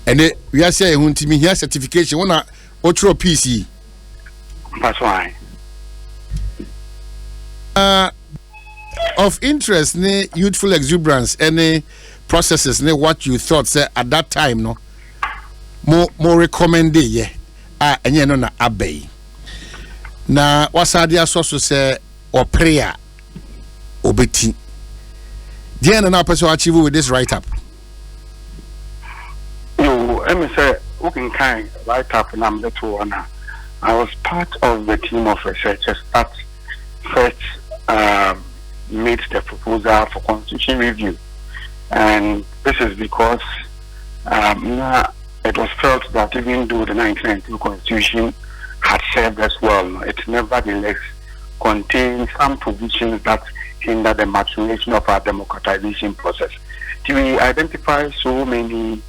And we are saying when me here certification one otro PC. That's why. Of interest, youthful exuberance, any processes, what you thought say at that time, no more recommended, yeah. And you know na abey. Na what's idea source say or prayer obeti. The end now person achieve with this write up. No, let me say who can kind write up and I'm the two now. I was part of the team of researchers that first made the proposal for constitution review, and this is because it was felt that even though the 1992 constitution had served us well, it nevertheless contained some provisions that hinder the maturation of our democratization process. We identify so many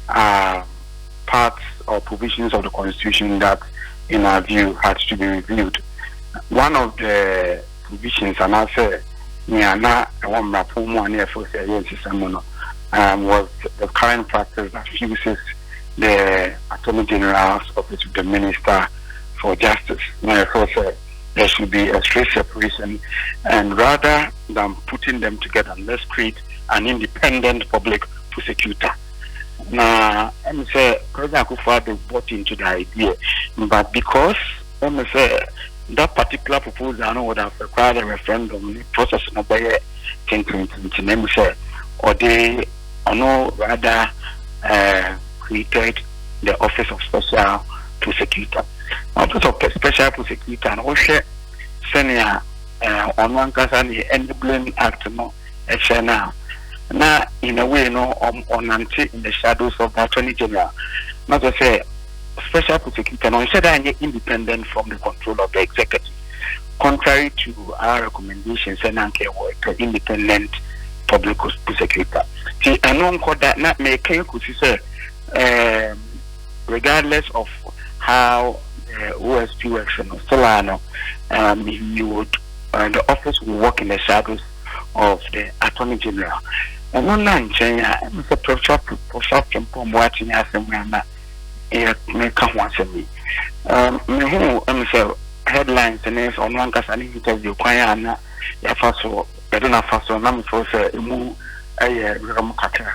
parts or provisions of the constitution that, in our view, had to be reviewed. One of the provisions, and I say, was the current practice that fuses the Attorney General's office with the Minister for Justice. There should be a straight separation, and rather than putting them together, let's create an independent public prosecutor. Now, let me say, President Akufo-Addo bought into the idea, but because let me say that particular proposal would have required a referendum process, no by let me say, or they rather created the office of special prosecutor. Office of special prosecutor and also senior on one case enabling act no now. Now, in a way, on in the shadows of the Attorney General. Not to say, special prosecutor, no, instead of independent from the control of the executive, contrary to our recommendations, and independent public prosecutor. See, I know that not make regardless of how OSP works in Solano, you would the office will work in the shadows of the Attorney General. And online, Mr. Prof Frimpong Boateng has me. Headlines and names on one case and interview. Quayana, Yafaso, Bedona Faso, Namifos, Emu, Ramukaka.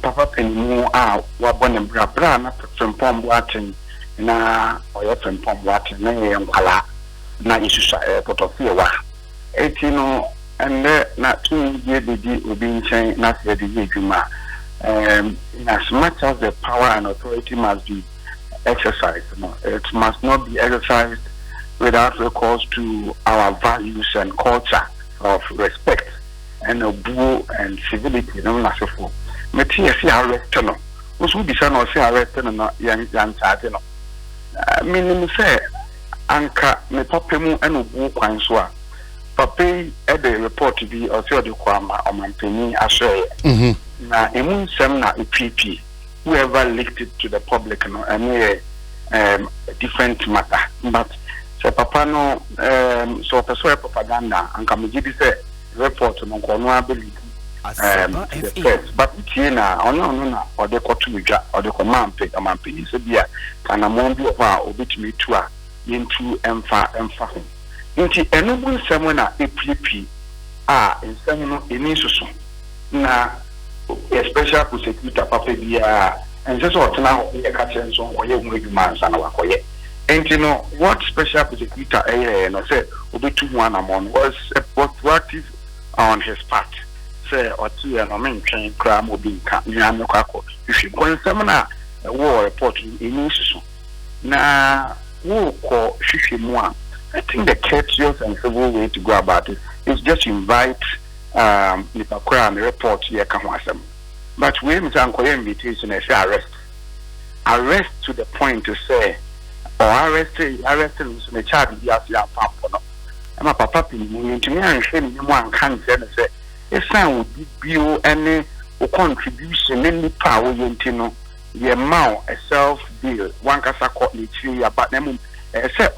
Papa Penmu are Wabon and Brabra, Frimpong Boateng, na or Frimpong Boateng, Nayam na Isusa, Potofia. 18 and not 2 years will be changed, not the Juma. As much as the power and authority must be exercised, it must not be exercised without recourse to our values and culture of respect and obedience and civility. No, not so for. Metia see arrest no. Who should be seen or see arrest no? Young charge no. Meaning say, anka me papemu enu bu kwanswa. Papi the report to be also the kwama or mampeni ashe. Na emu sem na EPP. Whoever leaked it to the public, and a different matter. But so papa no so persuade propaganda and come give this report no kono believe but tina ono or the kotuja or the command pick a man pay so bia can a mon bi ofa obetumi to a into emfa nti enubun semona EPP in semino eniso na a special prosecutor papa bia and just what now a catching so or you make man sana wakoye. And you know what special prosecutor no say obi 2-1 among was what is on his part. Say or two and I mean train crime will be if you go in seminar a war report in issue. Now who call Shishimwa. I think the courteous and civil way to go about it is just invite Nipakura and the report here come wasem. But we have invitation and say arrest to the point to say or arresting the child be as your papa. I'm a papa in to me and shame one can say a son would give you any contribution any power you your mouth a self deal one casa caught me about them say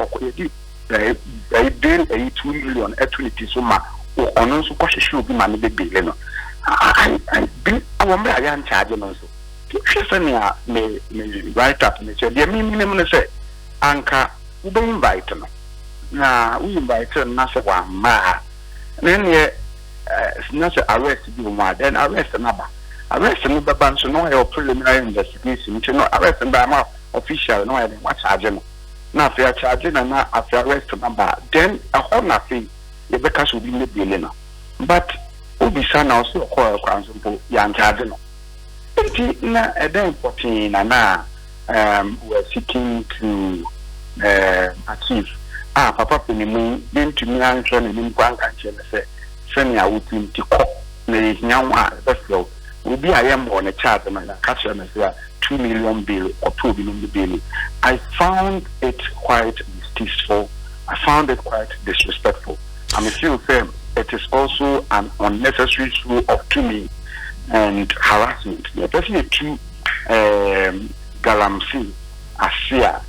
they bill a 2 million eternity so much or also should be man baby. I I want me a charge no so me write up me say the minimum say anka we invite no na we invite na say wa ma then na say arrest bi mo then arrest na ba arrest no ba so no e preliminary investigation no arrest ba ma official no e what charge no na after charge na after arrest na ba then a whole na say e be ka so bi me bele na but obisa na so ko kwanso po ya charge no na important na we're seeking to achieve papa penimu into me answer na nim kwan kan che say senior wutim ti ko na nyanwa beflo obi ayem on a chart na catch na say 2 million bill or 2 million bill. I found it quite distasteful. I found it quite disrespectful. I'm still saying it is also an unnecessary show of to me and harassment. Especially to galamsey asia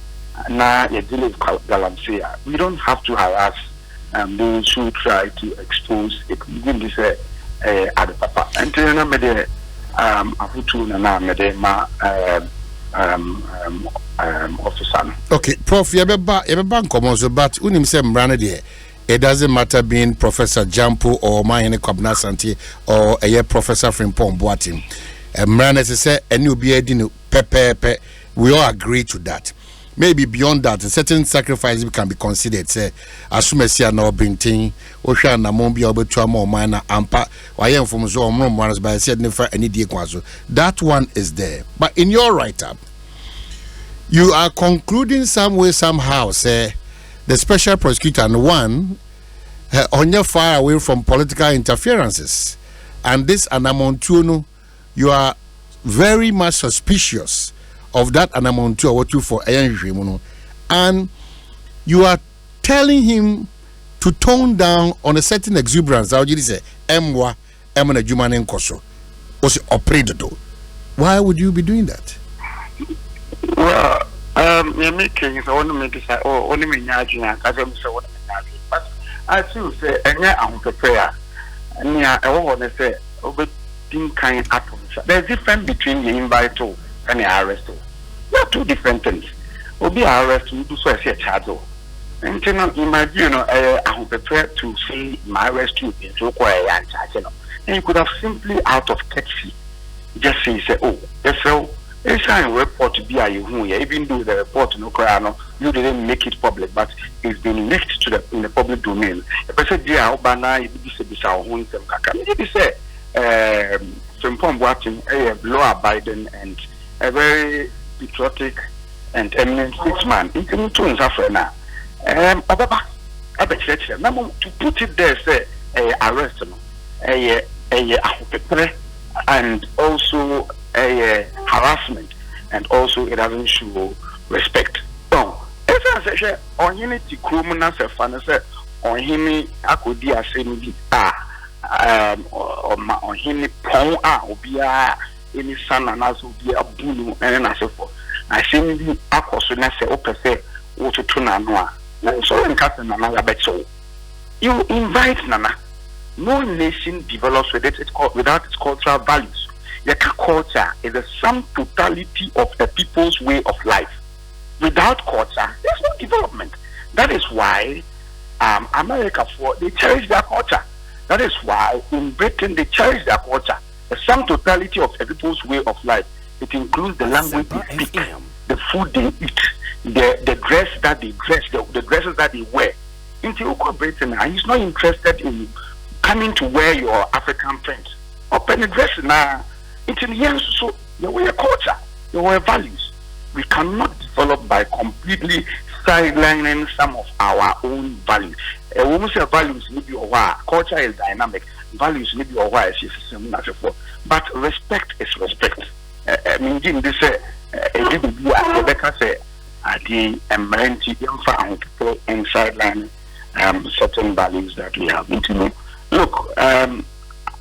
na yedile galamsey. We don't have to harass those who try to expose it. Even this at papa. And then me de afutu na me de ma officer. Okay, Prof, yebeba nkomo so but unim se mbrane de it doesn't matter being Professor Gyampoh or Mayene Kwabena Asante or a Professor Frimpong Boateng. Mrane say any obi edin pepepe. We all agree to that. Maybe beyond that, a certain sacrifice can be considered. Say, Asumesia na obintin, Osha na mombi obetua mo mana ampa. Wayen from zo omro mwanas by said never any die kwazo. That one is there. But in your write-up, you are concluding some way somehow. Say the special prosecutor and one on your far away from political interferences, and this anamontuno, you are very much suspicious of that anamontu what you for and you are telling him to tone down on a certain exuberance. How you say emwa emana jumanen koso was operated. Why would you be doing that? Well, you're making it only make it only me nyajina because say what but I feel say enya am prepare nya e wo ne say obetin kan atom. There's difference between the invite and the arrest. They are two different things. Obi arrest you do so as a charge. And you know, in my view, I'm prepared to say my arrest you is so quiet and charge. And you could have simply out of courtesy just say, oh, so it's a report to be a you even though the report no crano, you didn't make it public, but it's been leaked to the in the public domain. If I said, yeah, Obana, you be say, maybe say, Frimpong Boateng, a law-abiding and a very patriotic and eminent statesman. Into in Africa. To put it there, say arrest, and also a harassment, and also it doesn't show respect. So, as I say, on unity criminals, on him, I could be a same on him pon obia any son and as be a bulu and as for I think the akoso na se opese wo to na no a so in case na na bet so you invite nana. No nation develops without its cultural values. The culture is the sum totality of a people's way of life. Without culture, there's no development. That is why America they cherish their culture. That is why in Britain they cherish their culture. The sum totality of a people's way of life. It includes the language they speak, the food they eat, the dress that they dress, the dresses that they wear. In Britain, he's not interested in coming to wear your African friends. Open dress now. It's in the end, so your culture, your values. We cannot develop by completely sidelining some of our own values. A woman's values need be aware. Culture is dynamic. Values need be aware. But respect is respect. I mean, this Rebecca say, the emergency people and sideline certain values that we have. Look,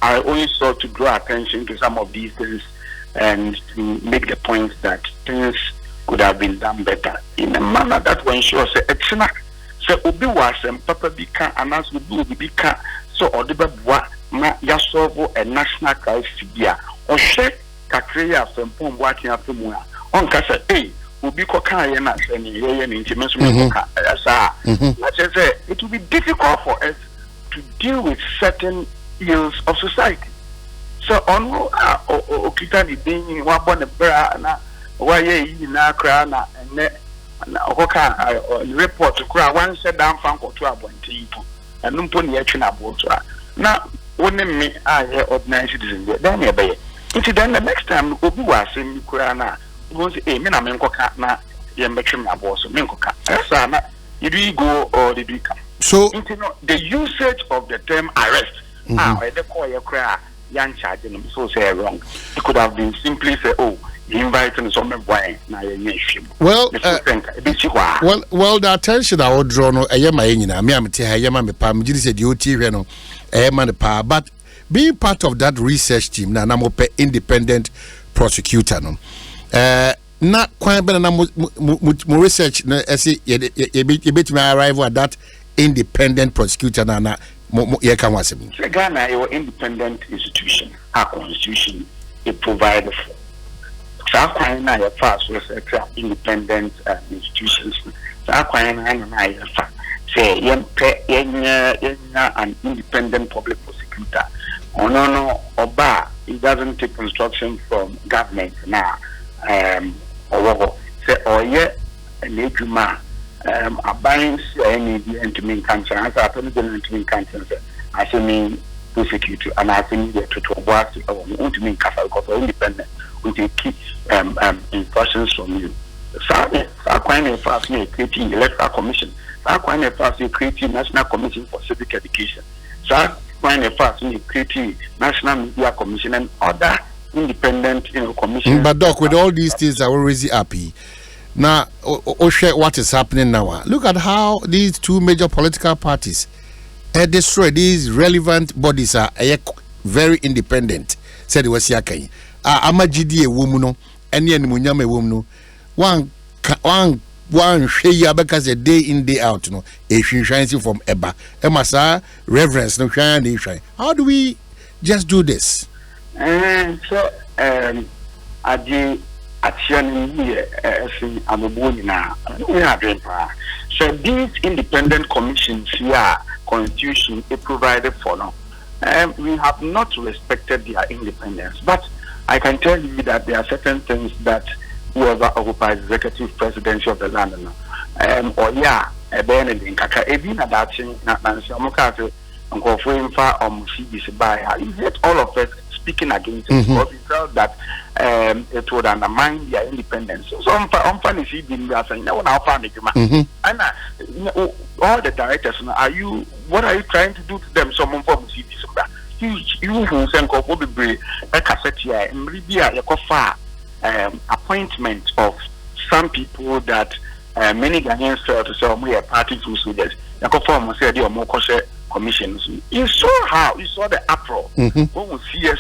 I only sought to draw attention to some of these things and to make the point that things could have been done better in a manner that will ensure it's not. So obi was and papa bika and as we do bika so or the ma ya solve a national crisis here Oshe Kakreya Frimpong Boateng afemu a on ka say obi ko kan ye na say ni ye ni nti menso me ko sa na say it will be difficult for us to deal with certain ills of society. So on okita ni din wa bo ne bra na wa ye yi na kra na ene na okoka report kra wan se dan fan ko to abonti ipo enu mpo ne yatwe na bo to na woni me aye ordinary citizen there then e be it then the next time obi wa asem kra na go say me na me nkoka na ye mbetwe na bo so me nkoka esa na you do go or the do come. So the usage of the term arrest or the call your cry young charge them so say wrong. It could have been simply say, oh, you inviting some boy na ye well, the attention I would draw no ayema enyina me amte ayema me pa me say the oti hwe no ayema ne pa, but being part of that research team na mo pe independent prosecutor no na kwan be na mo research na ese ye bet me arrive at that independent prosecutor na ye kan wasem. Ghana is an independent institution. Our constitution it provides for. So kwan na ye fast research independent institutions. So kwan na ye fast say an independent public prosecutor. No oba it doesn't take instruction from government now. Or say ye an abiding any to mean cancer, and I to mean cancer. I say mean prosecutor, and I think that to work to mean castle because independent, we take keep instructions from you. So I quite fast creating electoral commission. So I quite fast creating national commission for civic education. So I quite fast creating national media commission and other independent commission. But Doc, with all these things, I will raise happy. Now, what is happening now? Look at how these two major political parties destroy these relevant bodies are very independent. Said it was Yakai. Amajidi a woman, and yen munyame woman. One share because a day in, day out, no, a shines from Eba. Emasa, reverence, no shine. How do we just do this? Action here so these independent commissions here constitution is provided for now. We have not respected their independence, but I can tell you that there are certain things that whoever occupies executive presidency of the land now or in kaka ebina that thing na nsamoka nkofo imfa CBC by you get all of us speaking against it because we felt that it would undermine their independence. So on funny see the saying now and all the directors what are you trying to do to them? Someone from CBC you who send ko be a cassette here and Libya appointment of some people that many Ghanaians felt to say we are party to leaders. Form say they are more commissions. You saw the uproar. When we see us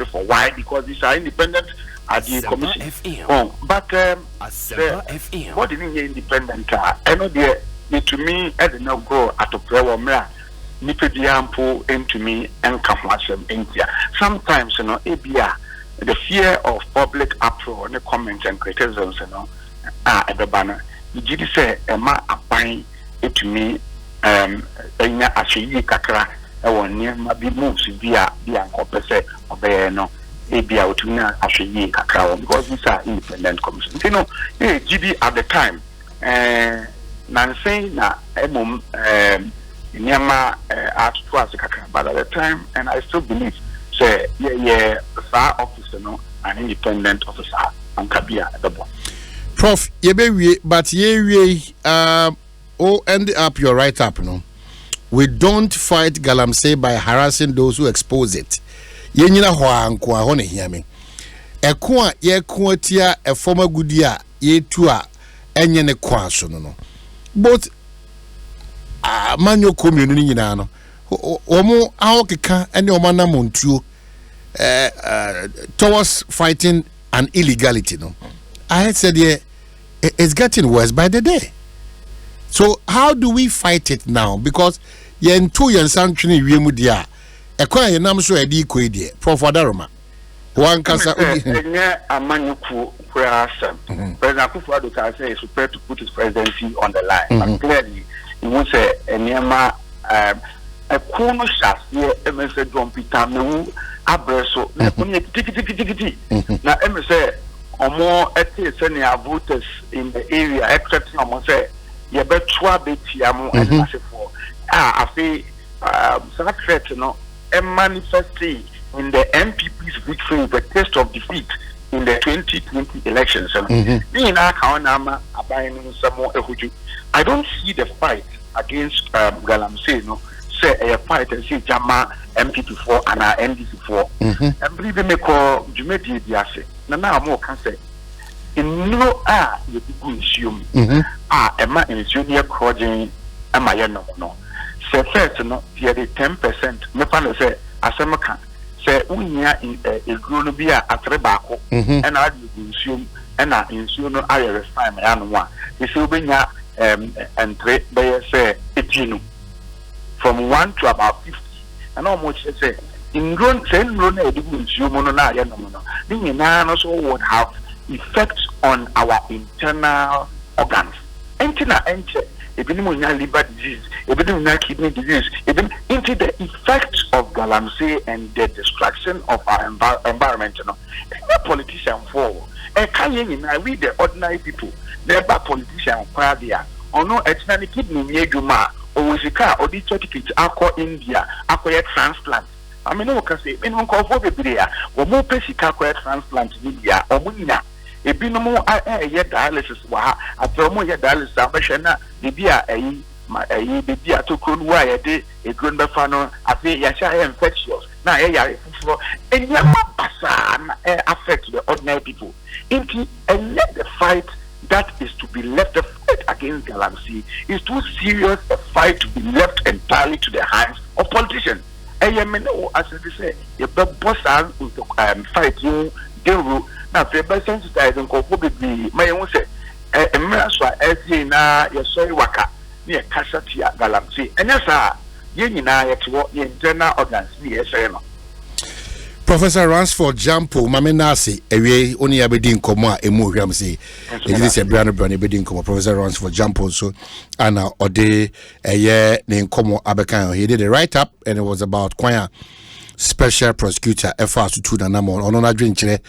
for why? Because these are independent at the commission. But what do you mean independent? I know they to me I did not go at a prayer or mere Prof Gyampoh into me and come watch them India. Sometimes the fear of public uproar and the comments and criticisms at the banner. You did say Emma applying it to me actually kakra near be moves via compensate or no ABA to actually kakra because these are independent commissions. GB at the time Nancy na Nyama at twice kakra, but at the time and I still believe say far officer an independent officer and Kabia at the bottom. Prof, but end up your write up, no. We don't fight galamsey by harassing those who expose it. Yenyina hwankwa hone hiame. Ekwa ye kwatia a former goodia ye tua enye ne kwa so no. Both manyo community nyina no. Omo ahokeka ene omana montuo towards fighting an illegality no. I said it's getting worse by the day. So how do we fight it now? Because yen two yen sanctuary wiemu dia ekwa yen nam so edi ko edie Prof Adaroma One kasa enye amanyuku kwasam. President Akufo-Addo can say he's prepared to put his presidency on the line. But clearly, he won't say enyema a kono shasye emese John Peter Mewu abreso na kuni tiki na emese omo ete senior voters in the area except omo say ye betwa betiamu asefo afi some threat no manifesting in the MPP's victory, the taste of defeat in the 2020 elections. I don't see the fight against Galamsey, no, say a fight and say Jama MPP4 and NDC4. And believe me, call Jumedi Diase. Now, more can say. In no you consume. Emma in junior crowding, am I no? Say first, no, the 10%. Me fan say, Asamakan. Say, unya in a grown beer at Rebako, and I consume, and I insume no higher time. And one, this will be and trade by say 18 from 1 to about 50. And almost say, in grown, same grown, a consume no, no, also would have effects on our internal organs. Entina enter. Even liver disease, even kidney disease, even into the effects of Galamsey and the destruction of our environment. You know, no politician for. I read the ordinary people. Never politician for there. Or no, it's not a kidney needuma or Wizika or the certificate. Aqua India, aqua transplant. I mean, no can say, in Hong Kong for the Bria or more Pesica transplant in India or Munina. Ebi no mo dialysis wa after mo dialysis abehwe na bia bia to kron wa de ekron be fa no afi ya sha infectious na yare fufuro enyama basa na affect the ordinary people into and let the fight that is to be left, the fight against Galamsey is too serious a fight to be left entirely to the hands of politicians. As they say, you boss fight you deal. Now, if you're sensitized and COVID, my own say, a master as na your soy waka near Cassatia Galamsey. And yes, you know, it's what the internal organs near Serena. Professor Ransford Gyampoh, Mamenasi, away only abedin coma, a more ramsey. It is a brand abedin coma, Professor Ransford Gyampoh, so Anna Ode, a year named Como Abekan. He did a write up and it was about choir special prosecutor, FR to Tunanamo, on a drink, and